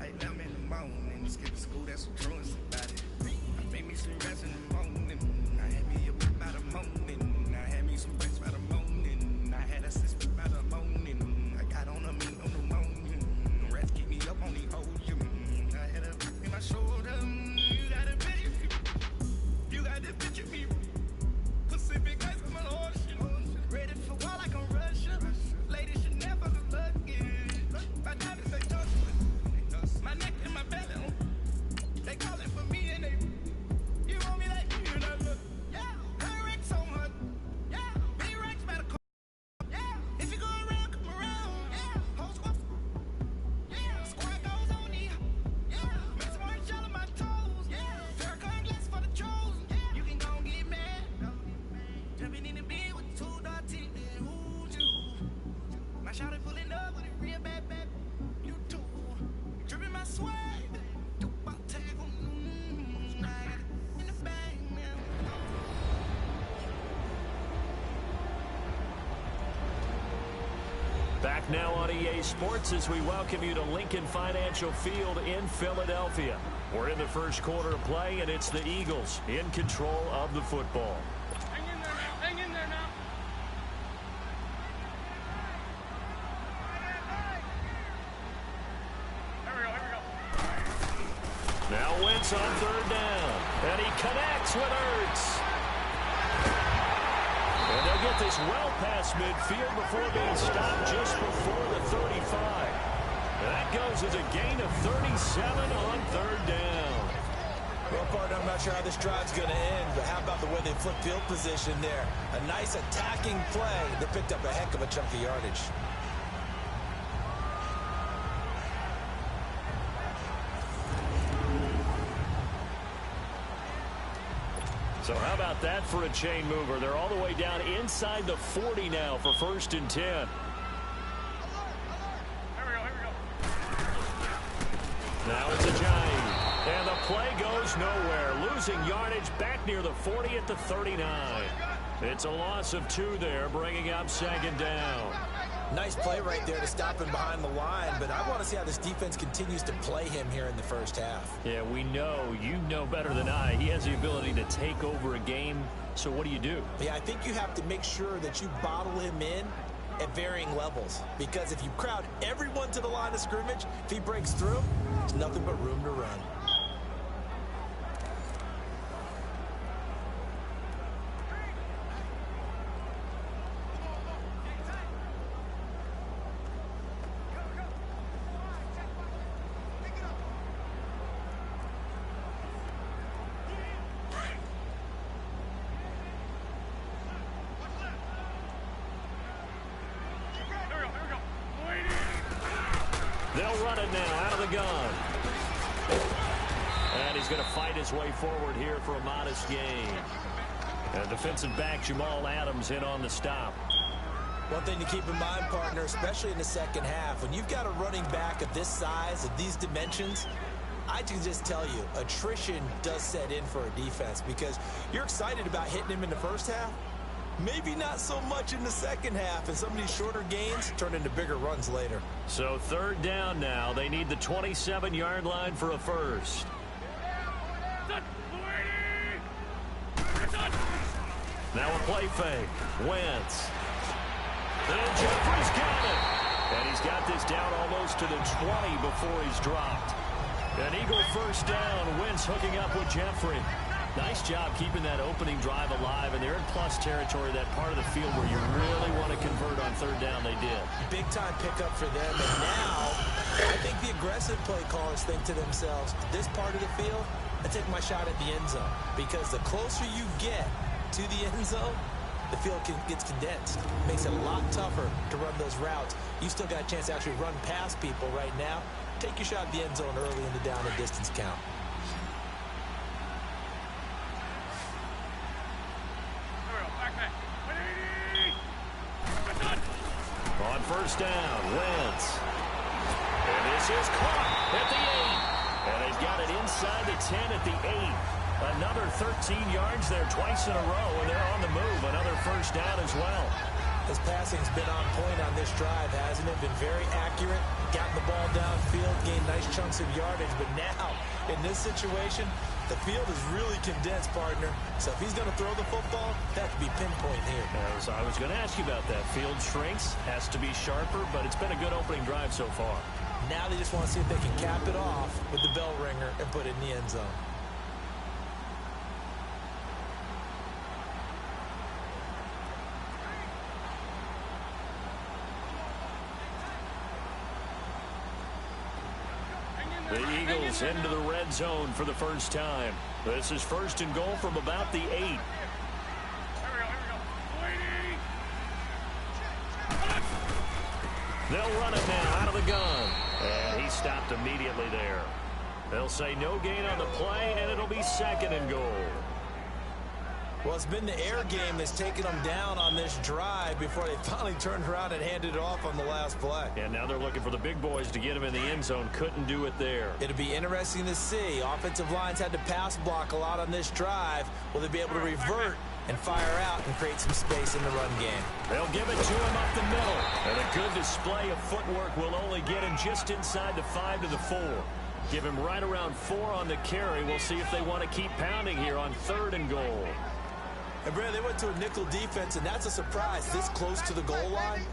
Like them in the morning, skip school, that's what truants about it. I made me some rest in the morning. I had me a whip by the morning. I had me some bricks by the morning. I had a sister by the morning. I got on a meat on the morning. Rats keep me up on the ocean. I had a in my shoulder. You got a picture. You got the picture me. Pacific ice from an ocean. Ready for war like I'm Russia. Ladies should never look lucky. My diamonds they tough. My neck and my belly. They calling for me and they. You want me like you and I look. Yeah, her racks so much. Yeah, big racks better come. Yeah, if you go around, come around. Yeah, whole squad. Yeah, squad goes on the. Yeah, make some orange gel on my toes. Yeah, Farrakhan glass for the chosen. Yeah, you can go and get mad. Jumping in the bed with 2 dark teeth. Who's you? My shawty pulling up with a real bad. You too. Dripping my swag. Do my tag on. I got it in the bag now. Back now on EA Sports as we welcome you to Lincoln Financial Field in Philadelphia. We're in the first quarter of play, and it's the Eagles in control of the football. Hang in there now. Hang in there now. Here we go. Now Wentz on third down, and he connects with Ertz. And they'll get this well past midfield before being stopped just before the 35. And that goes as a gain of 37 on third down. Well, partner, I'm not sure how this drive's going to end, but how about the way they flip field position there? A nice attacking play. They picked up a heck of a chunk of yardage. So how about that for a chain mover? They're all the way down inside the 40 now for 1st and 10. Here we go. Now it's a giant. And the play goes nowhere. Losing yardage back near the 40 at the 39. It's a loss of 2 there, bringing up 2nd down. Nice play right there to stop him behind the line, but I want to see how this defense continues to play him here in the first half. Yeah, we know. You know better than I. He has the ability to take over a game. So what do? Yeah, I think you have to make sure that you bottle him in at varying levels, because if you crowd everyone to the line of scrimmage, if he breaks through, there's nothing but room to run. They'll run it now out of the gun. And he's going to fight his way forward here for a modest gain. And defensive back Jamal Adams in on the stop. One thing to keep in mind, partner, especially in the second half, when you've got a running back of this size, of these dimensions, I can just tell you, attrition does set in for a defense, because you're excited about hitting him in the first half. Maybe not so much in the second half, and some of these shorter gains turn into bigger runs later. So 3rd down now. They need the 27-yard line for a first. Now a play fake. Wentz. And Jeffrey's got it. And he's got this down almost to the 20 before he's dropped. An Eagle first down. Wentz hooking up with Jeffrey. Nice job keeping that opening drive alive, and they're in plus territory, that part of the field where you really want to convert on 3rd down. They did. Big-time pickup for them, and now I think the aggressive play callers think to themselves, this part of the field, I take my shot at the end zone, because the closer you get to the end zone, the field gets condensed. Makes it a lot tougher to run those routes. You still got a chance to actually run past people right now. Take your shot at the end zone early in the down and distance count. On 1st down, Wentz. And this is caught at the 8. And they've got it inside the 10 at the 8. Another 13 yards there twice in a row, and they're on the move. Another 1st down as well. His passing's been on point on this drive, hasn't it? Been very accurate, gotten the ball downfield, gained nice chunks of yardage. But now, in this situation, the field is really condensed, partner. So if he's going to throw the football, that could be pinpoint here. As I was going to ask you about that. Field shrinks, has to be sharper, but it's been a good opening drive so far. Now they just want to see if they can cap it off with the bell ringer and put it in the end zone. The Eagles into the red zone for the first time. This is first and goal from about the 8. Here we go. They'll run it now out of the gun. And he stopped immediately there. They'll say no gain on the play, and it'll be second and goal. Well, it's been the air game that's taken them down on this drive before they finally turned around and handed it off on the last play. And now they're looking for the big boys to get him in the end zone. Couldn't do it there. It'll be interesting to see. Offensive lines had to pass block a lot on this drive. Will they be able to revert and fire out and create some space in the run game? They'll give it to him up the middle. And a good display of footwork will only get him just inside the 5 to the 4. Give him right around 4 on the carry. We'll see if they want to keep pounding here on 3rd and goal. And Brad, they went to a nickel defense, and that's a surprise this close to the goal line.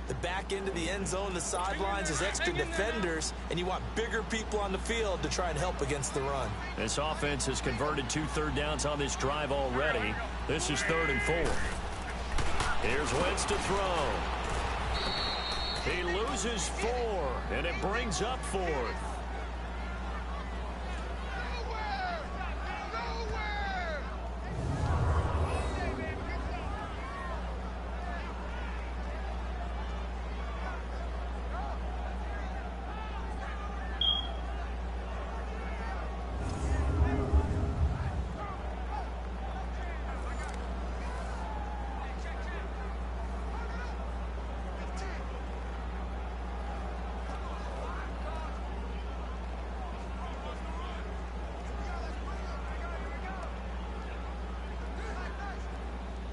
The back end of the end zone, the sidelines is extra defenders, and you want bigger people on the field to try and help against the run. This offense has converted 2 third downs on this drive already. This is 3rd and 4. Here's Wentz to throw. He loses 4, and it brings up 4th.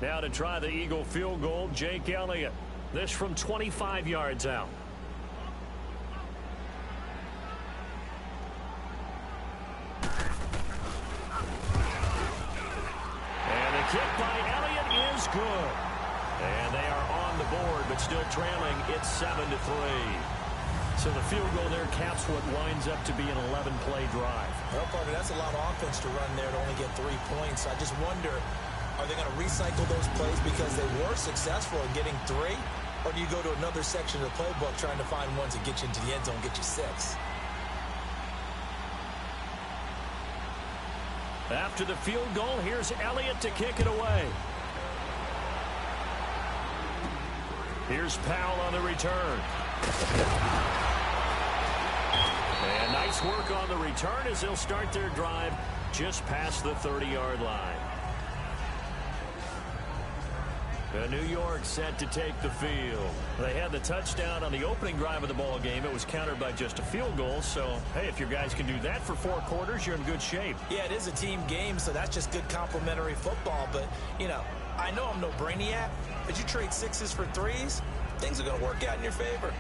Now to try the Eagle field goal, Jake Elliott. This from 25 yards out. And the kick by Elliott is good. And they are on the board, but still trailing. It's 7-3. So the field goal there caps what winds up to be an 11-play drive. Well, Parker, that's a lot of offense to run there to only get 3 points. I just wonder, are they going to recycle those plays because they were successful in getting 3? Or do you go to another section of the playbook trying to find ones that get you into the end zone, get you 6? After the field goal, here's Elliott to kick it away. Here's Powell on the return. And nice work on the return as they'll start their drive just past the 30-yard line. New York set to take the field. They had the touchdown on the opening drive of the ball game. It was countered by just a field goal. So, hey, if your guys can do that for 4 quarters, you're in good shape. Yeah, it is a team game, so that's just good complementary football. But, you know, I know I'm no brainiac, but you trade 6s for 3s, things are going to work out in your favor.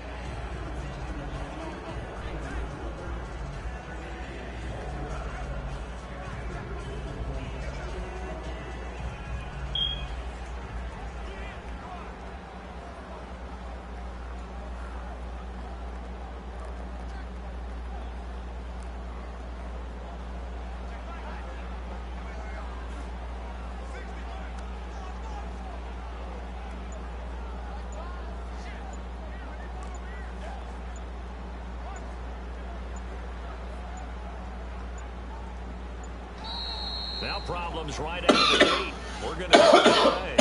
Now problems right out of the gate. We're going to go away.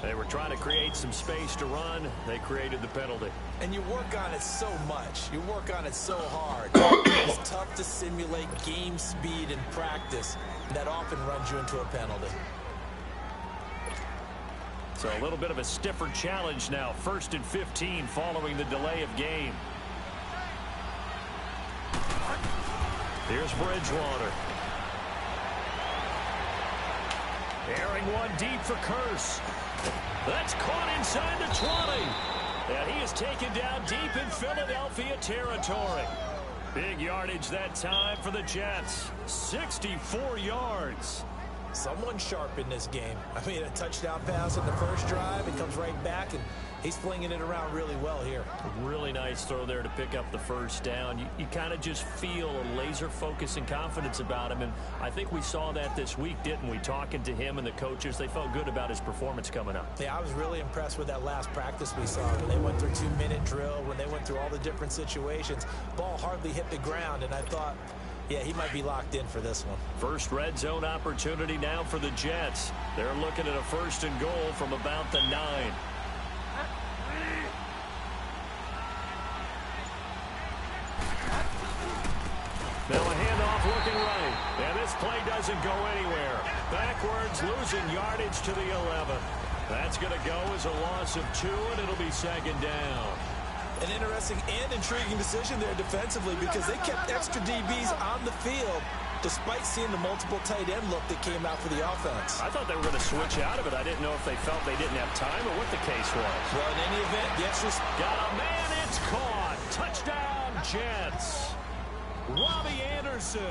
They were trying to create some space to run. They created the penalty. And you work on it so much. You work on it so hard. It's tough to simulate game speed in practice. That often runs you into a penalty. So a little bit of a stiffer challenge now. 1st and 15 following the delay of game. Here's Bridgewater. Airing one deep for Curse. That's caught inside the 20. And he is taken down deep in Philadelphia territory. Big yardage that time for the Jets. 64 yards. Someone sharp in this game. I mean, a touchdown pass on the first drive. It comes right back, and he's flinging it around really well here. Really nice throw there to pick up the first down. You kind of just feel a laser focus and confidence about him, and I think we saw that this week, didn't we? Talking to him and the coaches, they felt good about his performance coming up. Yeah, I was really impressed with that last practice we saw when they went through 2-minute drill, when they went through all the different situations. Ball hardly hit the ground, and I thought, yeah, he might be locked in for this one. First red zone opportunity now for the Jets. They're looking at a 1st and goal from about the 9. Now a handoff looking right. And this play doesn't go anywhere. Backwards, losing yardage to the 11. That's going to go as a loss of 2, and it'll be 2nd down. An interesting and intriguing decision there defensively because they kept extra DBs on the field despite seeing the multiple tight end look that came out for the offense. I thought they were going to switch out of it. I didn't know if they felt they didn't have time or what the case was. Well, in any event, the extras got a man. It's caught. Touchdown, Jets. Robbie Anderson.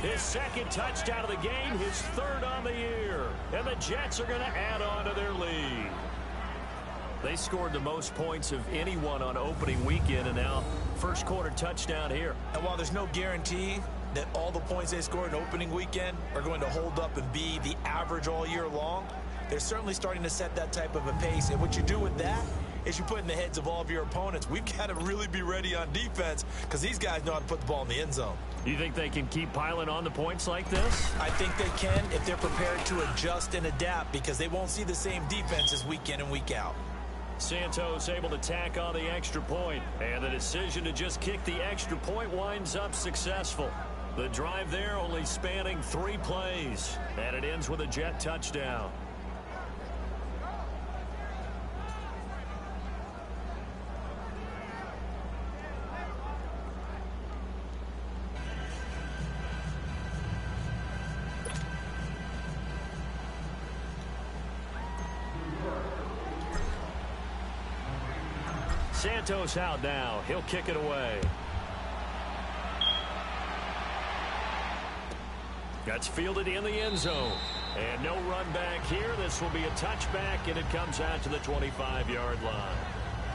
His second touchdown of the game, his third on the year. And the Jets are going to add on to their lead. They scored the most points of anyone on opening weekend, and now first quarter touchdown here. And while there's no guarantee that all the points they scored in opening weekend are going to hold up and be the average all year long, they're certainly starting to set that type of a pace. And what you do with that is you put in the heads of all of your opponents, we've got to really be ready on defense because these guys know how to put the ball in the end zone. You think they can keep piling on the points like this? I think they can if they're prepared to adjust and adapt, because they won't see the same defenses week in and week out. Santos able to tack on the extra point, and the decision to just kick the extra point winds up successful. The drive there only spanning 3 plays, and it ends with a Jet touchdown. Santos out now. He'll kick it away. That's fielded in the end zone. And no run back here. This will be a touchback, and it comes out to the 25-yard line.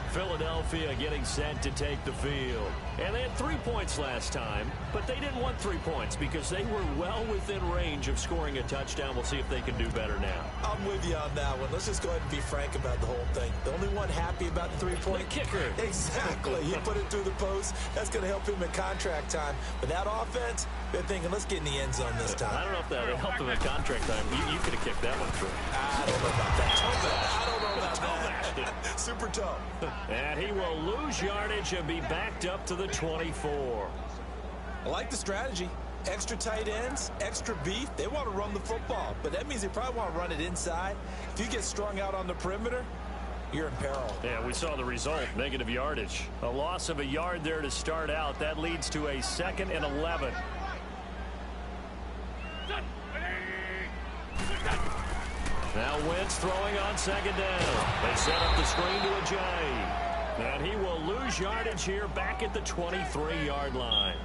Philadelphia getting set to take the field. And they had 3 points last time, but they didn't want 3 points because they were well within range of scoring a touchdown. We'll see if they can do better now. I'm with you on that one. Let's just go ahead and be frank about the whole thing. The only one happy about the 3-point kicker. Exactly. He put it through the post. That's going to help him at contract time. But that offense, they're thinking, let's get in the end zone this time. I don't know if that helped him at contract time. You could have kicked that one through. I don't know about that. I don't know about that. Super tough. And he will lose yardage and be backed up to the 24. I like the strategy. Extra tight ends, extra beef. They want to run the football, but that means they probably want to run it inside. If you get strung out on the perimeter, you're in peril. Yeah, we saw the result, negative yardage. A loss of a yard there to start out. That leads to a 2nd and 11. Now Wentz throwing on 2nd down. They set up the screen to Ajayi. And he will lose yardage here back at the 23-yard line.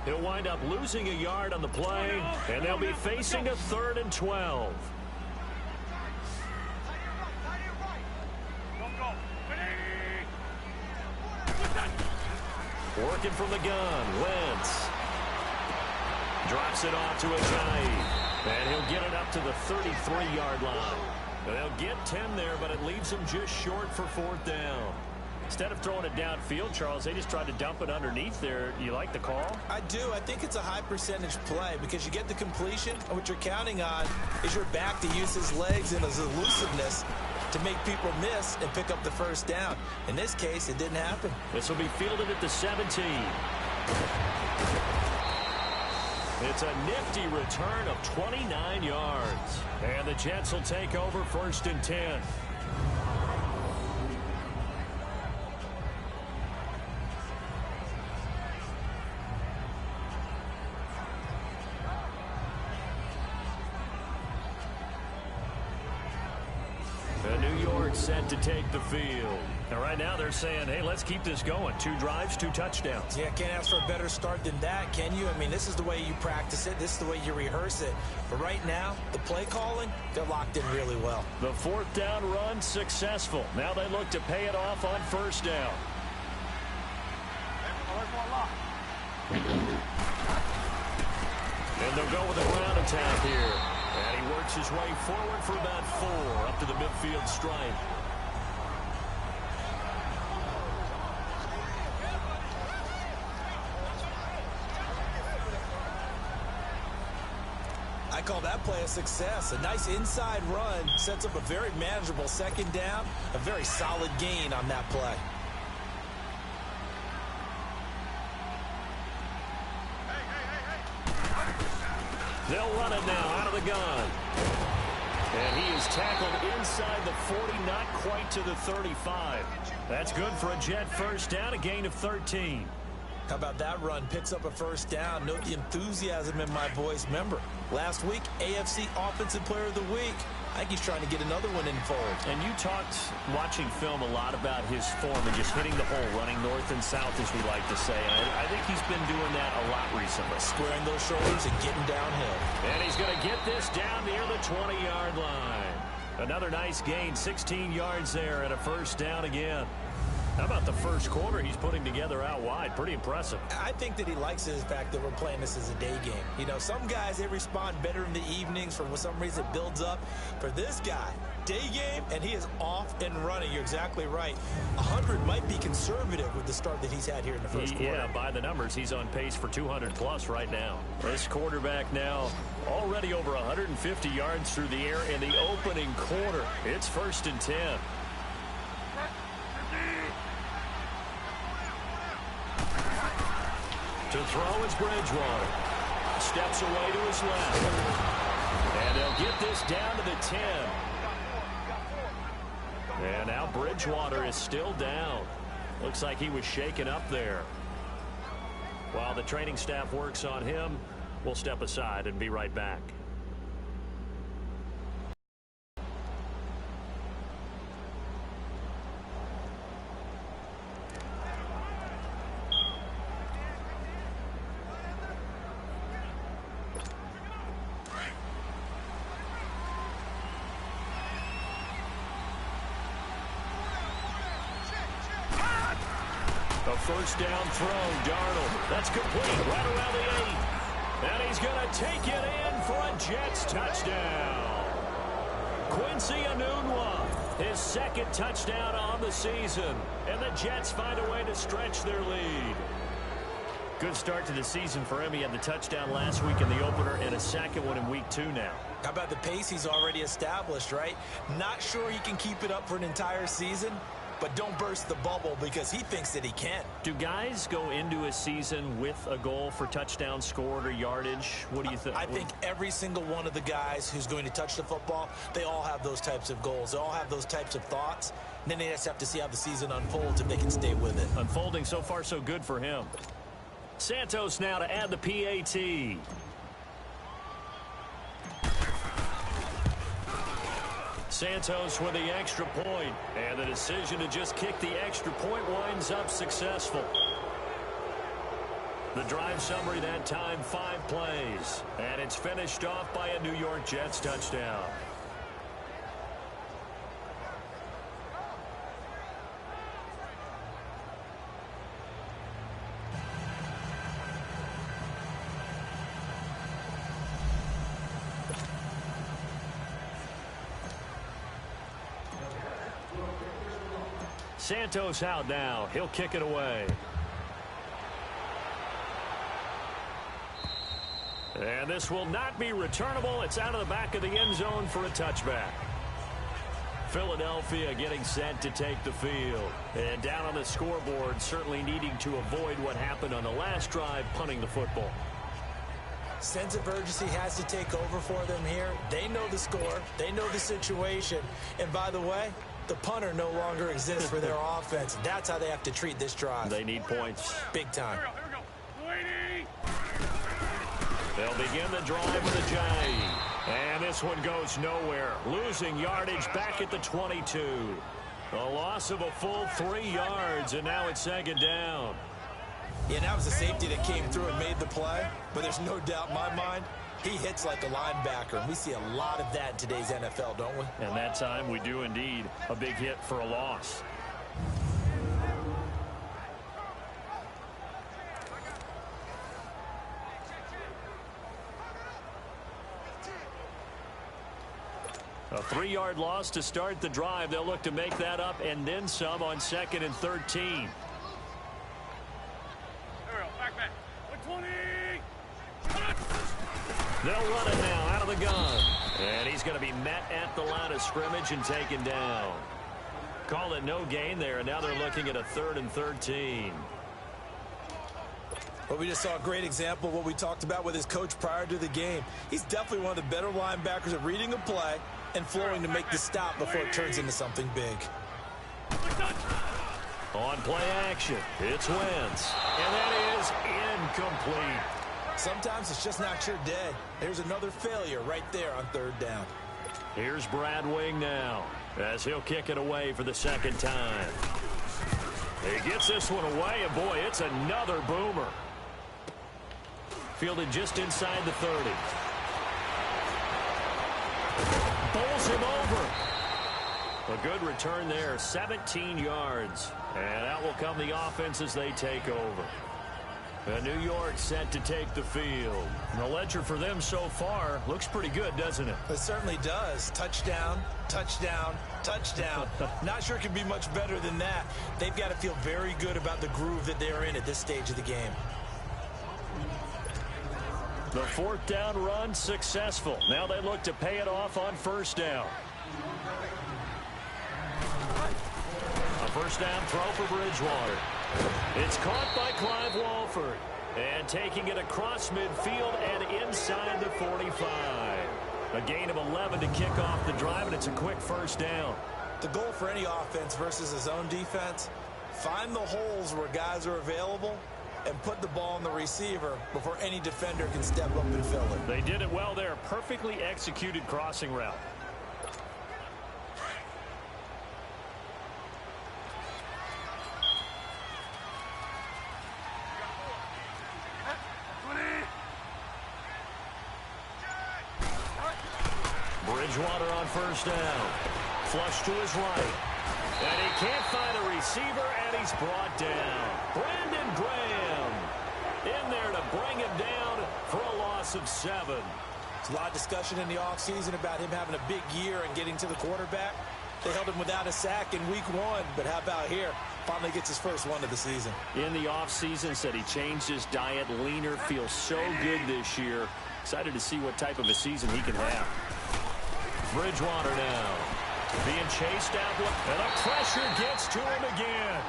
He'll wind up losing a yard on the play, and they'll be facing a 3rd and 12. Working from the gun, Wentz. Drops it off to Ajayi. And he'll get it up to the 33-yard line. They'll get 10 there, but it leaves them just short for 4th down. Instead of throwing it downfield, Charles, they just tried to dump it underneath there. You like the call? I do. I think it's a high percentage play because you get the completion, and what you're counting on is your back to use his legs and his elusiveness to make people miss and pick up the 1st down. In this case, it didn't happen. This will be fielded at the 17. It's a nifty return of 29 yards. And the Jets will take over 1st and 10. New York set to take the field. And right now they're saying, hey, let's keep this going. 2 drives, 2 touchdowns. Yeah, can't ask for a better start than that, can you? I mean, this is the way you practice it. This is the way you rehearse it. But right now, the play calling, they're locked in really well. The 4th down run successful. Now they look to pay it off on 1st down. And they'll go with a ground attack here. And he works his way forward for about 4 up to the midfield stripe. I call that play a success. A nice inside run sets up a very manageable 2nd down. A very solid gain on that play. They'll run it now out of the gun. And he is tackled inside the 40, not quite to the 35. That's good for a Jet 1st down, a gain of 13. How about that run? Picks up a first down. Note the enthusiasm in my voice. Remember, last week, AFC Offensive Player of the Week. I think he's trying to get another one in fold. And you talked, watching film, a lot about his form and just hitting the hole, running north and south, as we like to say. And I think he's been doing that a lot recently. Squaring those shoulders and getting downhill. And he's going to get this down near the 20-yard line. Another nice gain, 16 yards there, and a first down again. How about the first quarter he's putting together out wide? Pretty impressive. I think that he likes the fact that we're playing this as a day game. You know, some guys, they respond better in the evenings. For some reason, it builds up. For this guy, day game, and he is off and running. You're exactly right. 100 might be conservative with the start that he's had here in the first quarter. Yeah, by the numbers, he's on pace for 200-plus right now. This quarterback now already over 150 yards through the air in the opening quarter. It's 1st and 10. To throw is Bridgewater. Steps away to his left. And they'll get this down to the 10. And now Bridgewater is still down. Looks like he was shaken up there. While the training staff works on him, we'll step aside and be right back. A first down throw, Darnold. That's complete right around the 8. And he's going to take it in for a Jets touchdown. Quincy Enunwa, his second touchdown on the season. And the Jets find a way to stretch their lead. Good start to the season for him. He had the touchdown last week in the opener and a second one in week 2 now. How about the pace he's already established, right? Not sure he can keep it up for an entire season, but don't burst the bubble because he thinks that he can. Do guys go into a season with a goal for touchdown scored or yardage? What do you think? I think every single one of the guys who's going to touch the football, they all have those types of goals. They all have those types of thoughts. And then they just have to see how the season unfolds if they can stay with it. Unfolding so far so good for him. Santos now to add the PAT. Santos with the extra point, and the decision to just kick the extra point winds up successful. The drive summary that time, 5 plays, and it's finished off by a New York Jets touchdown. Santos out now. He'll kick it away. And this will not be returnable. It's out of the back of the end zone for a touchback. Philadelphia getting set to take the field. And down on the scoreboard, certainly needing to avoid what happened on the last drive, punting the football. Sense of urgency has to take over for them here. They know the score. They know the situation. And by the way, the punter no longer exists for their offense. That's how they have to treat this drive. They need points. Big time. Here we go. Lady. They'll begin the drive with a J. And this one goes nowhere. Losing yardage back at the 22. A loss of a full 3 yards, and now it's 2nd down. Yeah, that was a safety that came through and made the play. But there's no doubt in my mind, he hits like a linebacker. And we see a lot of that in today's NFL, don't we? And that time we do indeed. A big hit for a loss. A 3-yard loss to start the drive. They'll look to make that up and then some on 2nd and 13. There we go. Back. 120. They'll run it now out of the gun. And he's going to be met at the line of scrimmage and taken down. Call it no gain there, and now they're looking at a 3rd and 13. Well, we just saw a great example of what we talked about with his coach prior to the game. He's definitely one of the better linebackers at reading a play and flowing to make the stop before it turns into something big. On play action, it's Wentz. And that is incomplete. Sometimes it's just not your day. There's another failure right there on third down. Here's Brad Wing now as he'll kick it away for the second time. He gets this one away, and boy, it's another boomer. Fielded just inside the 30. Bowls him over. A good return there, 17 yards. And out will come the offense as they take over. New York set to take the field. The ledger for them so far looks pretty good, doesn't it? It certainly does. Touchdown, touchdown, touchdown. Not sure it can be much better than that. They've got to feel very good about the groove that they're in at this stage of the game. The fourth down run successful. Now they look to pay it off on first down. A first down throw for Bridgewater. It's caught by Clive Walford. And taking it across midfield and inside the 45. A gain of 11 to kick off the drive, and it's a quick first down. The goal for any offense versus his own defense, find the holes where guys are available and put the ball on the receiver before any defender can step up and fill it. They did it well there. Perfectly executed crossing route. Bridgewater on first down. Flush to his right. And he can't find a receiver, and he's brought down. Brandon Graham in there to bring him down for a loss of 7. There's a lot of discussion in the offseason about him having a big year and getting to the quarterback. They held him without a sack in week 1, but how about here? Finally gets his first one of the season. In the offseason, said he changed his diet, leaner, feels so good this year. Excited to see what type of a season he can have. Bridgewater now being chased out, and the pressure gets to him again.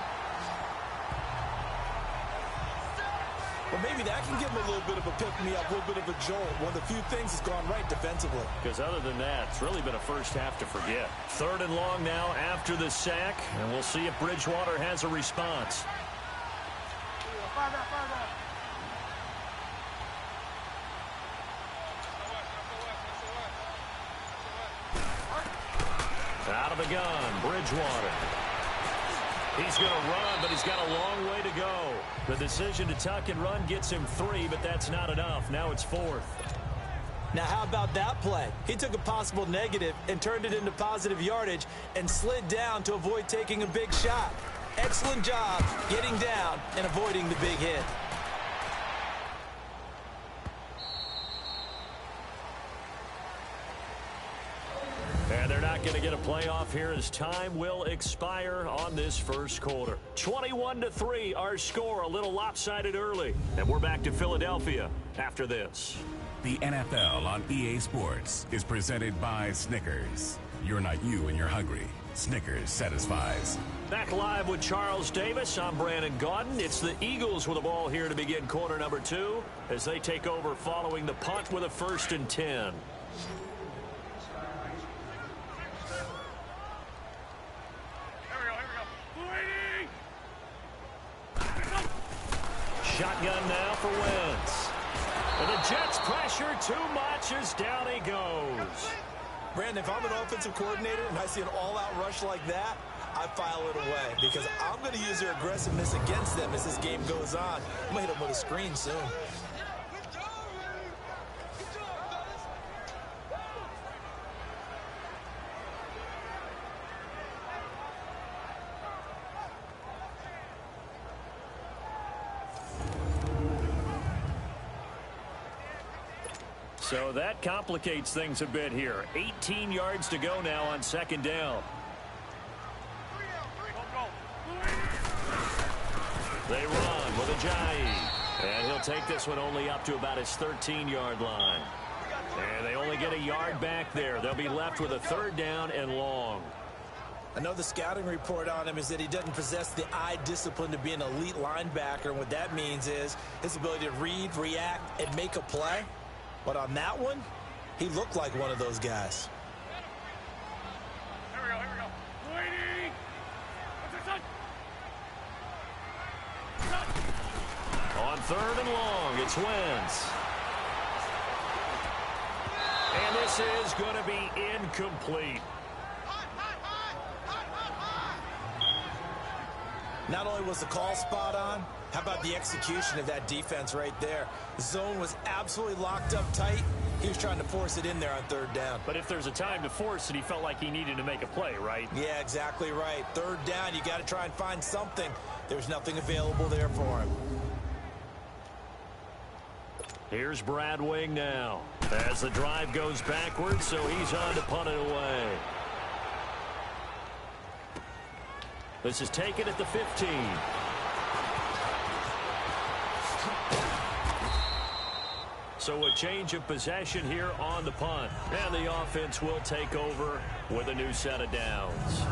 Well, maybe that can give him a little bit of a pick-me-up, a little bit of a jolt. One of the few things that's gone right defensively. Because other than that, it's really been a first half to forget. Third and long now after the sack, and we'll see if Bridgewater has a response. Out of the gun, Bridgewater. He's going to run, but he's got a long way to go. The decision to tuck and run gets him 3, but that's not enough. Now it's 4th. Now, how about that play? He took a possible negative and turned it into positive yardage and slid down to avoid taking a big shot. Excellent job getting down and avoiding the big hit. And they're not going to get a playoff here as time will expire on this first quarter. 21-3, our score, a little lopsided early. And we're back to Philadelphia after this. The NFL on EA Sports is presented by Snickers. You're not you when you're hungry. Snickers satisfies. Back live with Charles Davis. I'm Brandon Gaudin. It's the Eagles with the ball here to begin quarter number 2 as they take over following the punt with a 1st and 10. Shotgun now for Wentz. And the Jets pressure too much as down he goes. Brandon, if I'm an offensive coordinator and I see an all-out rush like that, I file it away because I'm going to use their aggressiveness against them as this game goes on. I'm going to hit them with a screen soon. So that complicates things a bit here. 18 yards to go now on second down. They run with Ajayi. And he'll take this one only up to about his 13-yard line. And they only get a yard back there. They'll be left with a 3rd down and long. I know the scouting report on him is that he doesn't possess the eye discipline to be an elite linebacker. And what that means is his ability to read, react, and make a play. But on that one, he looked like one of those guys. Here we go. Waiting. What's this On 3rd and long, it's Wentz. And this is going to be incomplete. Not only was the call spot on, how about the execution of that defense right there? The zone was absolutely locked up tight. He was trying to force it in there on 3rd down. But if there's a time to force it, he felt like he needed to make a play, right? Yeah, exactly right. 3rd down, you got to try and find something. There's nothing available there for him. Here's Brad Wing now. As the drive goes backwards, so he's on to punt it away. This is taken at the 15. So a change of possession here on the punt. And the offense will take over with a new set of downs.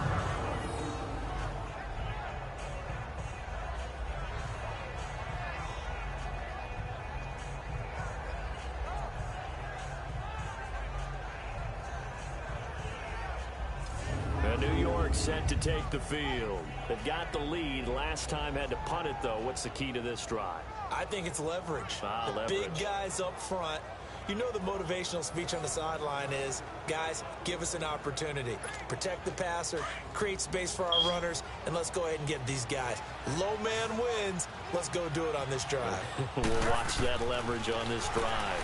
New York set to take the field. They've got the lead. Last time had to punt it, though. What's the key to this drive? I think it's leverage. The leverage. Big guys up front. You know the motivational speech on the sideline is, guys, give us an opportunity. Protect the passer, create space for our runners, and let's go ahead and get these guys. Low man wins. Let's go do it on this drive. We'll watch that leverage on this drive.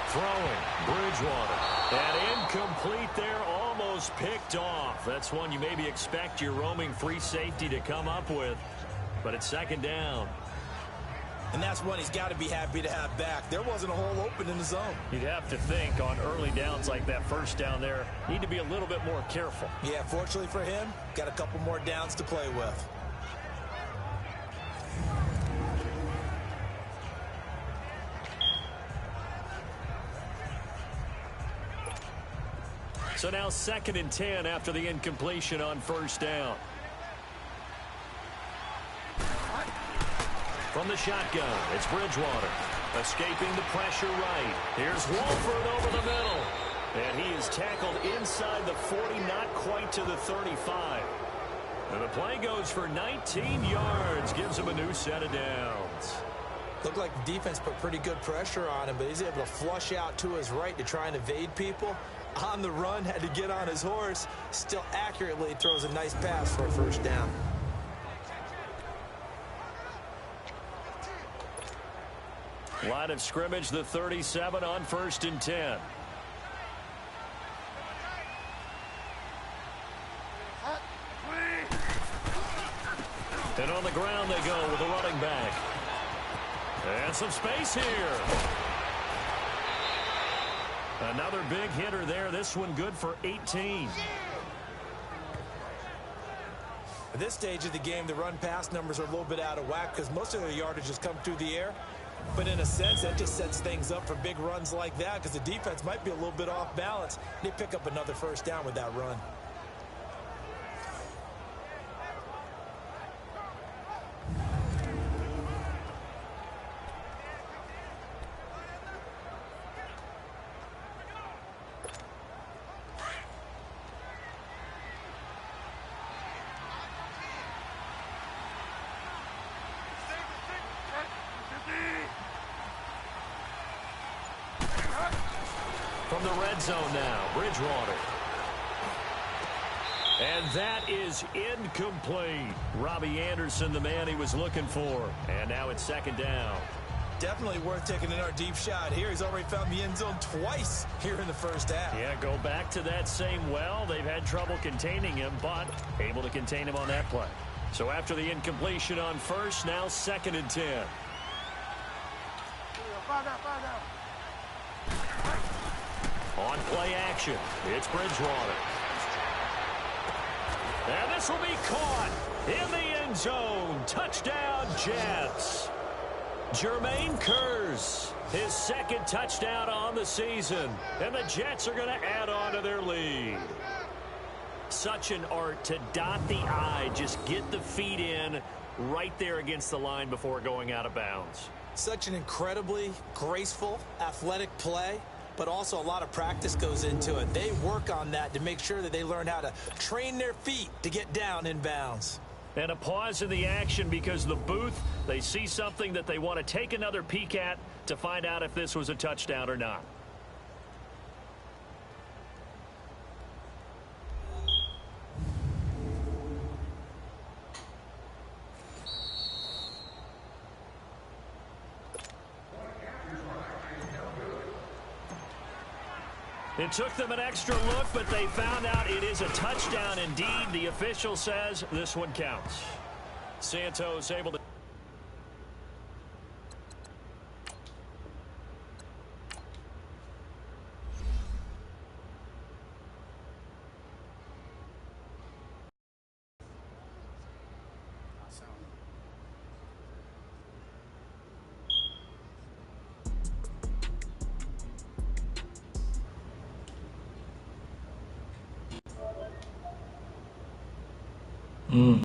Throwing, Bridgewater. And incomplete there, almost picked off. That's one you maybe expect your roaming free safety to come up with. But it's 2nd down. And that's one he's got to be happy to have back. There wasn't a hole open in the zone. You'd have to think on early downs like that 1st down there, need to be a little bit more careful. Yeah, fortunately for him, got a couple more downs to play with. So now 2nd and 10 after the incompletion on 1st down. From the shotgun, it's Bridgewater. Escaping the pressure right. Here's Wolford over the middle. And he is tackled inside the 40, not quite to the 35. And the play goes for 19 yards. Gives him a new set of downs. Looked like the defense put pretty good pressure on him, but he's able to flush out to his right to try and evade people. On the run, had to get on his horse. Still accurately throws a nice pass for a 1st down. Line of scrimmage, the 37 on 1st and 10. And on the ground they go with a running back. And some space here. Another big hitter there. This one good for 18. At this stage of the game, the run-pass numbers are a little bit out of whack because most of their yardage has come through the air. But in a sense, that just sets things up for big runs like that because the defense might be a little bit off balance. They pick up another 1st down with that run. From the red zone now, Bridgewater. And that is incomplete. Robbie Anderson, the man he was looking for. And now it's 2nd down. Definitely worth taking in our deep shot here. He's already found the end zone twice here in the 1st half. Yeah, go back to that same well. They've had trouble containing him, but able to contain him on that play. So after the incompletion on 1st, now 2nd and 10. On play action, it's Bridgewater. And this will be caught in the end zone. Touchdown, Jets. Jermaine Kearse, his 2nd touchdown on the season. And the Jets are going to add on to their lead. Such an art to dot the I, just get the feet in right there against the line before going out of bounds. Such an incredibly graceful, athletic play. But also a lot of practice goes into it. They work on that to make sure that they learn how to train their feet to get down in bounds. And a pause in the action because the booth, they see something that they want to take another peek at to find out if this was a touchdown or not. It took them an extra look, but they found out it is a touchdown indeed. The official says this one counts. Santos able to...